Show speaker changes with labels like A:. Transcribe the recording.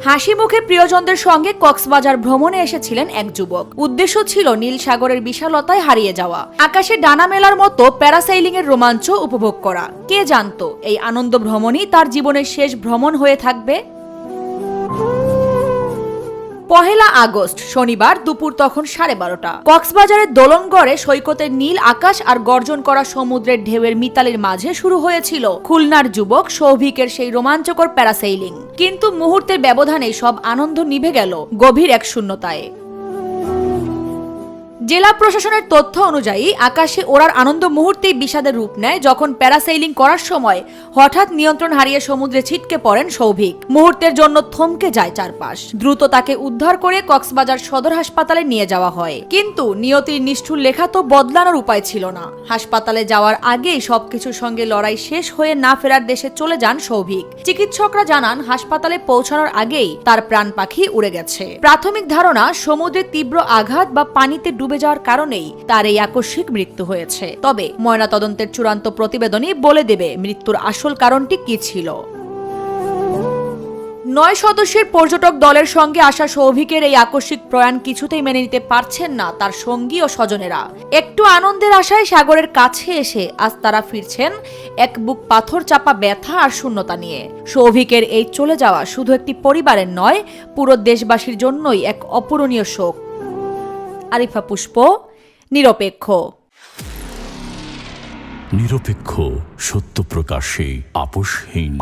A: হাসি মুখে প্রিয়জনদের সঙ্গে কক্সবাজার ভ্রমণে এসেছিলেন এক যুবক। উদ্দেশ্য ছিল নীল সাগরের বিশালতায় হারিয়ে যাওয়া, আকাশে ডানা মেলার মতো প্যারাসাইলিং এর রোমাঞ্চ উপভোগ করা। কে জানতো এই আনন্দ ভ্রমণই তার জীবনের শেষ ভ্রমণ হয়ে থাকবে। ১ আগস্ট শনিবার দুপুর তখন 12:30। কক্সবাজারের দোলনগড়ে সৈকতের নীল আকাশ আর গর্জন করা সমুদ্রের ঢেউয়ের মিতালির মাঝে শুরু হয়েছিল খুলনার যুবক সৌভিকের সেই রোমাঞ্চকর প্যারাসেইলিং। কিন্তু মুহূর্তের ব্যবধানে সব আনন্দ নিভে গেল গভীর এক শূন্যতায়। জেলা প্রশাসনের তথ্য অনুযায়ী আকাশে ওড়ার আনন্দ মুহূর্তেই বিষাদের রূপ নেয় যখন প্যারাসেইলিং করার সময় হঠাৎ নিয়ন্ত্রণ হারিয়ে সমুদ্রে ছিটকে পড়েন সৌভিক। মুহূর্তের জন্য থমকে যায় চারপাশ। দ্রুত তাকে উদ্ধার করে কক্সবাজার সদর হাসপাতালে নিয়ে যাওয়া হয়। কিন্তু নিয়তির নিষ্ঠুর লেখা তো বদলানোর উপায় ছিল না। হাসপাতালে যাওয়ার আগেই সবকিছুর সঙ্গে লড়াই শেষ হয়ে না ফেরার দেশে চলে যান সৌভিক। চিকিৎসকরা জানান হাসপাতালে পৌঁছানোর আগেই তার প্রাণ পাখি উড়ে গেছে। প্রাথমিক ধারণা সমুদ্রের তীব্র আঘাত বা পানিতে ডুবে যাওয়ার কারণেই তার এই আকস্মিক মৃত্যু হয়েছে। তবে ময়নাতদন্তের চূড়ান্ত প্রতিবেদনই বলে দেবে মৃত্যুর আসল কারণটি কি ছিল। ৯ সদস্যের পর্যটক দলের সঙ্গে আসা সৌভিকের এই আকস্মিক প্রয়াণ কিছুতেই মেনে নিতে পারছেন না তার সঙ্গী ও স্বজনেরা। একটু আনন্দের আশায় সাগরের কাছে এসে আজ তারা ফিরছেন এক বুক পাথর চাপা ব্যথা আর শূন্যতা নিয়ে। সৌভিকের এই চলে যাওয়া শুধু একটি পরিবারের নয়, পুরো দেশবাসীর জন্যই এক অপূরণীয় শোক। আরিফা পুষ্প, নিরপেক্ষ।
B: নিরপেক্ষ, সত্য প্রকাশে আপোষহীন।